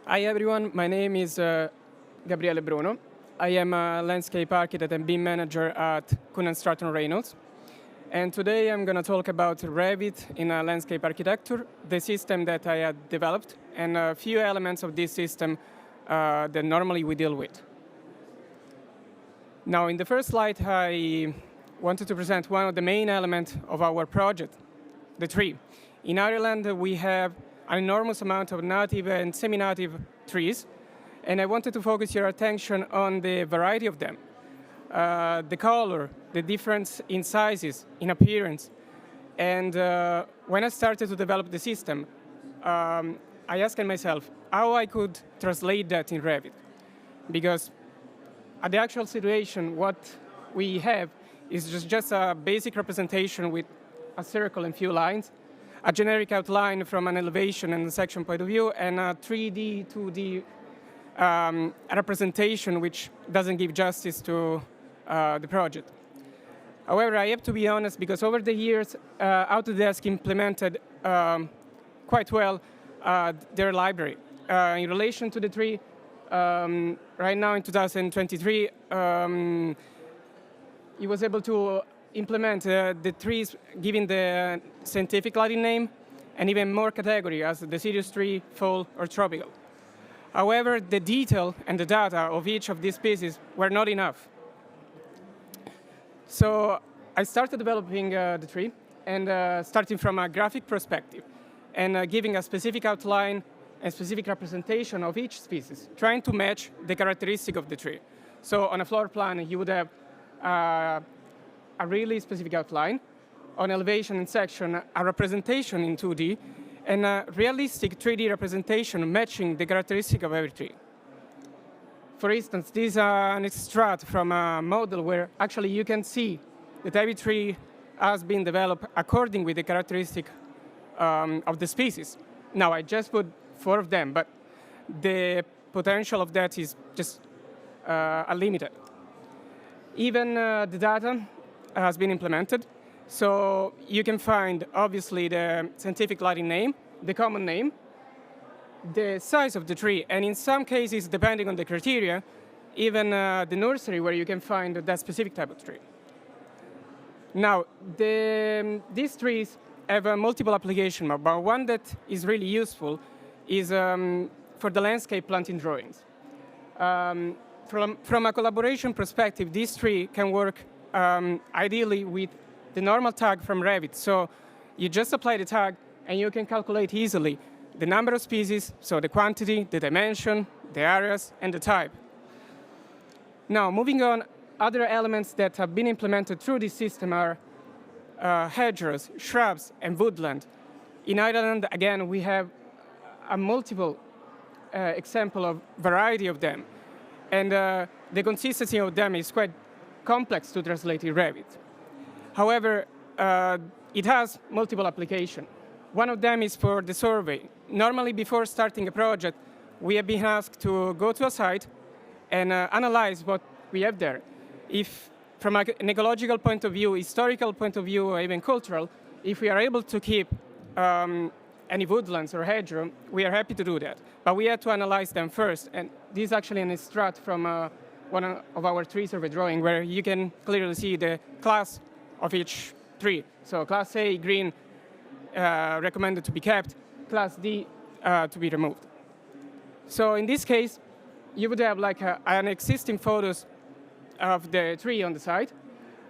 Hi everyone, my name is Gabriele Bruno. I am a landscape architect and BIM manager at Cunnane Stratton Reynolds. And today I'm going to talk about Revit in landscape architecture, the system that I had developed, and a few elements of this system that normally we deal with. Now, in the first slide, I wanted to present one of the main elements of our project, the tree. In Ireland, we have an enormous amount of native and semi-native trees, and I wanted to focus your attention on the variety of them. The color, the difference in sizes, in appearance. And when I started to develop the system, I asked myself how I could translate that in Revit. Because at the actual situation, what we have is just a basic representation with a circle and few lines, a generic outline from an elevation and a section point of view, and a 3D, 2D representation which doesn't give justice to the project. However, I have to be honest, because over the years, Autodesk implemented quite well their library. In relation to the tree, right now in 2023, it was able to implement the trees giving the scientific Latin name and even more category as deciduous tree, fall, or tropical. However, the detail and the data of each of these species were not enough. So I started developing the tree, and starting from a graphic perspective, and giving a specific outline and specific representation of each species, trying to match the characteristic of the tree. So on a floor plan, you would have a really specific outline, on elevation and section, a representation in 2D, and a realistic 3D representation matching the characteristic of every tree. For instance, this is an extract from a model where actually you can see that every tree has been developed according with the characteristic of the species. Now, I just put 4 of them, but the potential of that is just unlimited. Even the data has been implemented. So you can find, obviously, the scientific Latin name, the common name, the size of the tree, and in some cases, depending on the criteria, even the nursery where you can find that specific type of tree. Now, these trees have a multiple application, but one that is really useful is for the landscape planting drawings. From a collaboration perspective, this tree can work ideally with the normal tag from Revit. So you just apply the tag, and you can calculate easily the number of species, so the quantity, the dimension, the areas, and the type. Now, moving on, other elements that have been implemented through this system are hedgerows, shrubs, and woodland. In Ireland, again, we have a multiple example of variety of them. And the consistency of them is quite complex to translate in Revit. However, it has multiple applications. One of them is for the survey. Normally, before starting a project, we have been asked to go to a site and analyze what we have there. If, from an ecological point of view, historical point of view, or even cultural, if we are able to keep any woodlands or hedgerow, we are happy to do that. But we had to analyze them first, and this is actually an extract from one of our tree survey drawing, where you can clearly see the class of each tree. So class A, green, recommended to be kept, class D, to be removed. So in this case, you would have like an existing photos of the tree on the side,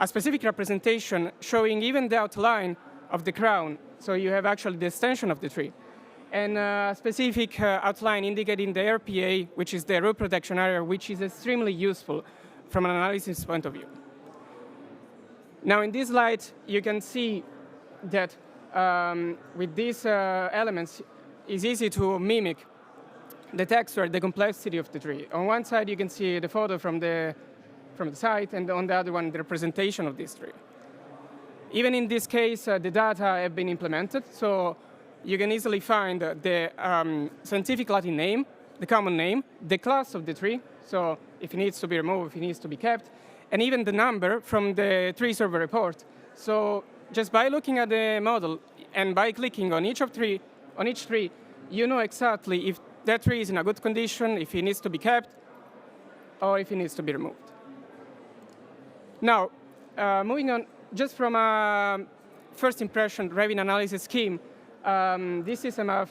a specific representation showing even the outline of the crown. So you have actually the extension of the tree, and a specific outline indicating the RPA, which is the root protection area, which is extremely useful from an analysis point of view. Now, in this slide, you can see that with these elements, it's easy to mimic the texture, the complexity of the tree. On one side, you can see the photo from the site, and on the other one, the representation of this tree. Even in this case, the data have been implemented, so you can easily find the scientific Latin name, the common name, the class of the tree, so if it needs to be removed, if it needs to be kept, and even the number from the tree survey report. So just by looking at the model and by clicking on each tree, you know exactly if that tree is in a good condition, if it needs to be kept, or if it needs to be removed. Now, moving on, just from a first impression Revit analysis scheme, this system has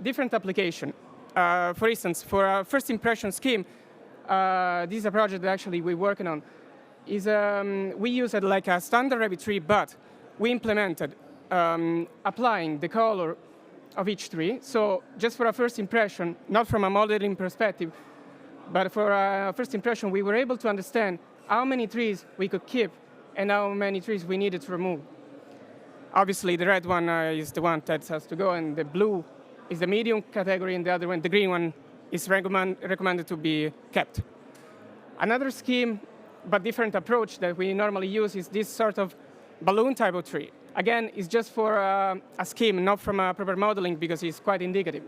different application. For instance, for a first impression scheme, this is a project that actually we're working on. We use it like a standard Revit tree, but we implemented applying the color of each tree. So just for a first impression, not from a modeling perspective, but for a first impression, we were able to understand how many trees we could keep and how many trees we needed to remove. Obviously, the red one is the one that has to go, and the blue is the medium category, and the other one, the green one, is recommended to be kept. Another scheme, but different approach that we normally use is this sort of balloon type of tree. Again, it's just for a scheme, not from a proper modeling, because it's quite indicative.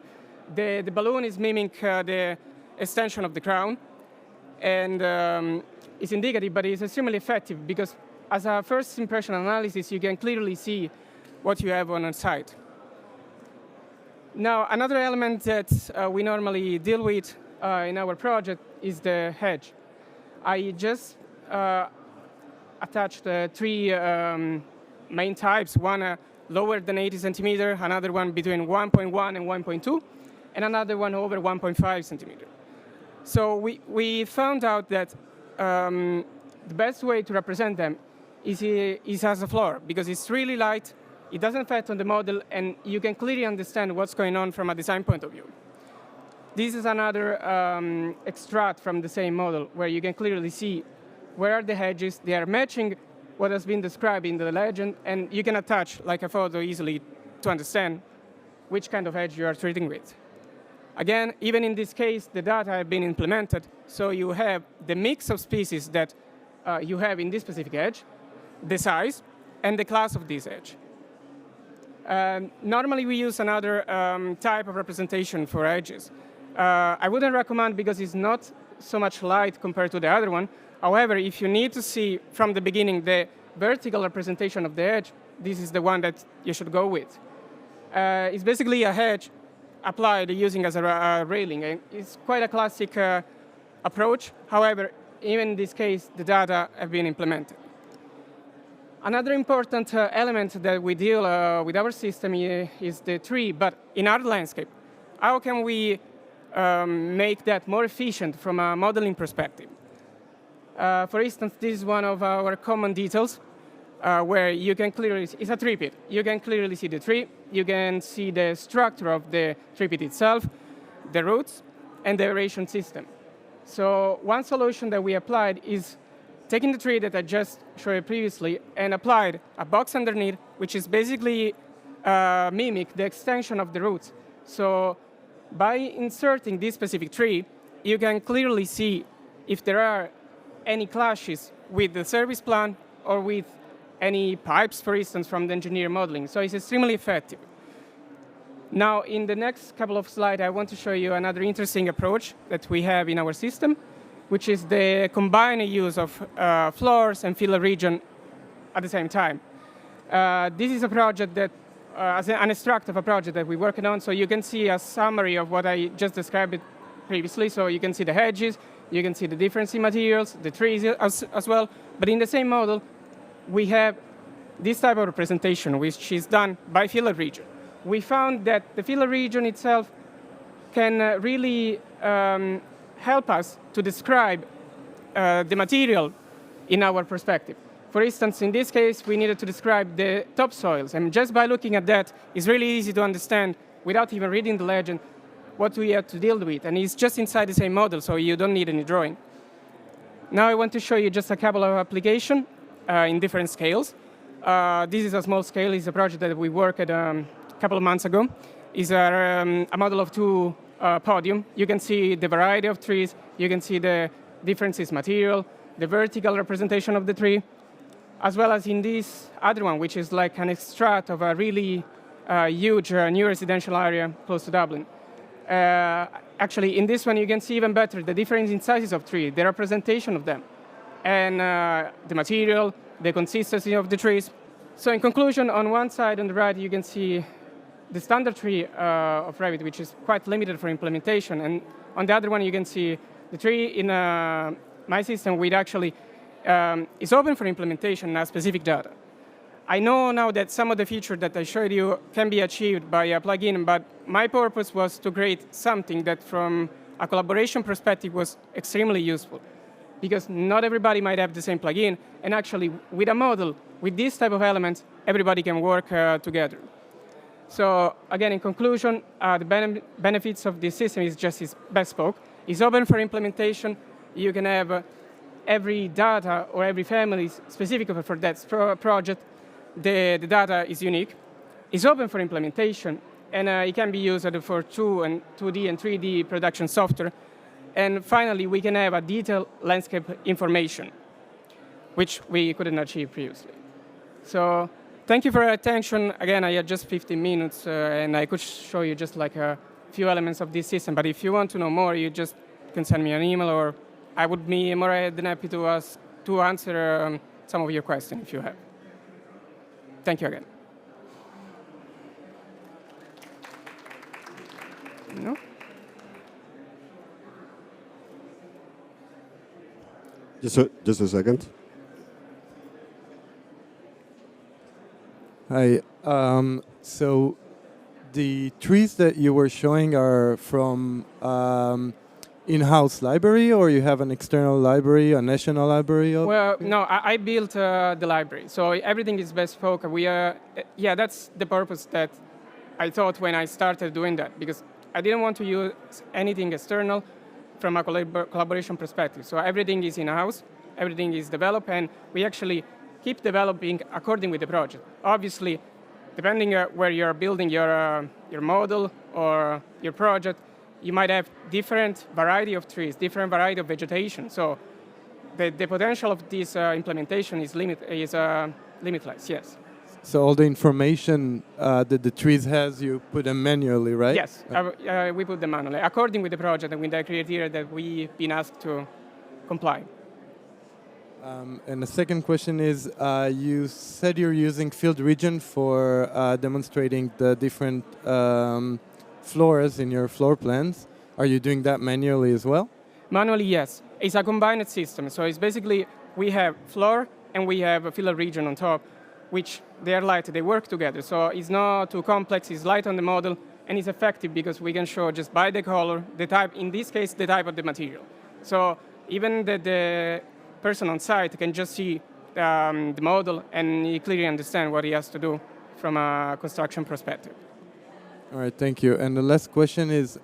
The balloon is mimicking the extension of the crown, and it's indicative, but it's extremely effective, because as a first impression analysis, you can clearly see what you have on a site. Now, another element that we normally deal with in our project is the hedge. I just attached three main types, one lower than 80 centimeter, another one between 1.1 and 1.2, and another one over 1.5 centimeter. So we found out that the best way to represent them is as a floor, because it's really light, it doesn't affect on the model, and you can clearly understand what's going on from a design point of view. This is another extract from the same model, where you can clearly see where are the hedges. They are matching what has been described in the legend, and you can attach like a photo easily to understand which kind of hedge you are treating with. Again, even in this case, the data have been implemented, so you have the mix of species that you have in this specific edge, the size, and the class of this edge. Normally, we use another type of representation for edges. I wouldn't recommend, because it's not so much light compared to the other one. However, if you need to see from the beginning the vertical representation of the edge, this is the one that you should go with. It's basically a hedge applied using as a railing. And it's quite a classic approach. However, even in this case, the data have been implemented. Another important element that we deal with our system is the tree, but in our landscape. How can we make that more efficient from a modeling perspective? For instance, this is one of our common details where you can clearly see, it's a tree pit. You can clearly see the tree. You can see the structure of the tree pit itself, the roots, and the aeration system. So one solution that we applied is taking the tree that I just showed you previously and applied a box underneath, which is basically mimic the extension of the roots. So by inserting this specific tree, you can clearly see if there are any clashes with the service plan or with any pipes, for instance, from the engineer modeling. So it's extremely effective. Now, in the next couple of slides, I want to show you another interesting approach that we have in our system, which is the combined use of floors and filler region at the same time. This is a project that, as an extract of a project that we're working on, so you can see a summary of what I just described previously. So you can see the hedges, you can see the difference in materials, the trees as well. But in the same model, we have this type of representation, which is done by filler region. We found that the filler region itself can really help us to describe the material in our perspective. For instance, in this case, we needed to describe the topsoils. And just by looking at that, it's really easy to understand, without even reading the legend, what we have to deal with. And it's just inside the same model, so you don't need any drawing. Now I want to show you just a couple of applications in different scales. This is a small scale. It's a project that we worked at a couple of months ago. It's a model of two podium. You can see the variety of trees. You can see the differences material, the vertical representation of the tree, as well as in this other one, which is like an extract of a really huge new residential area close to Dublin. Actually, in this one, you can see even better the difference in sizes of trees, the representation of them, and the material, the consistency of the trees. So in conclusion, on one side on the right, you can see the standard tree of Revit, which is quite limited for implementation. And on the other one, you can see the tree in my system, which actually is open for implementation and has specific data. I know now that some of the features that I showed you can be achieved by a plugin, but my purpose was to create something that from a collaboration perspective was extremely useful, because not everybody might have the same plugin, and actually with a model, with this type of elements, everybody can work together. So again, in conclusion, the benefits of this system is just it's bespoke. It's open for implementation. You can have every data or every family specific for that project. The data is unique. It's open for implementation, and it can be used for 2D and 3D production software. And finally, we can have a detailed landscape information, which we couldn't achieve previously. So thank you for your attention. Again, I had just 15 minutes, and I could show you just like a few elements of this system. But if you want to know more, you just can send me an email, or I would be more than happy to answer some of your questions if you have. Thank you again. No? Just a second. Hi. So the trees that you were showing are from in-house library, or you have an external library, a national library? Well, no, I built the library, so everything is bespoke. Yeah, that's the purpose that I thought when I started doing that, because I didn't want to use anything external from a collaboration perspective. So everything is in-house, everything is developed, and we actually keep developing according with the project. Obviously, depending where you're building your model or your project, you might have different variety of trees, different variety of vegetation. So the potential of this implementation is limitless, yes. So all the information that the trees has, you put them manually, right? Yes, we put them manually, according with the project and with the criteria that we've been asked to comply. And the second question is, you said you're using field region for demonstrating the different floors in your floor plans. Are you doing that manually as well? Manually, yes. It's a combined system. So it's basically, we have floor and we have a field region on top, which they are light, they work together. So it's not too complex, it's light on the model, and it's effective because we can show just by the color, the type, in this case, the type of the material. So even the person on site can just see the model and he clearly understand what he has to do from a construction perspective. All right, thank you. And the last question is,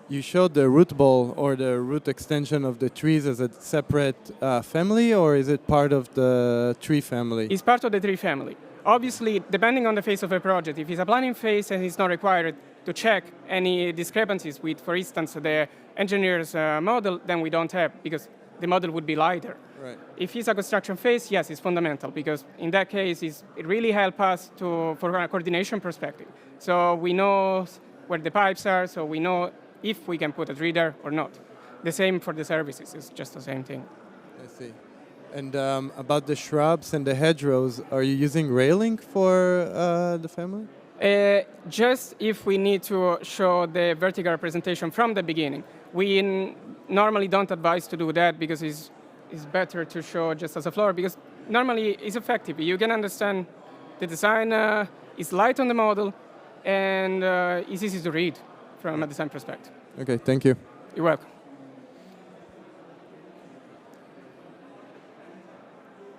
you showed the root ball or the root extension of the trees as a separate family, or is it part of the tree family? It's part of the tree family. Obviously, depending on the phase of a project, if it's a planning phase and it's not required to check any discrepancies with, for instance, the engineer's model, then we don't have, because the model would be lighter. Right. If it's a construction phase, yes, it's fundamental, because in that case, it really helps us for a coordination perspective. So we know where the pipes are, so we know if we can put a tree there or not. The same for the services, it's just the same thing. I see. And about the shrubs and the hedgerows, are you using railing for the family? Just if we need to show the vertical representation from the beginning. We normally don't advise to do that because it's better to show just as a floor, because normally it's effective. You can understand the design is light on the model and it's easy to read from a design perspective. Okay, thank you. You're welcome.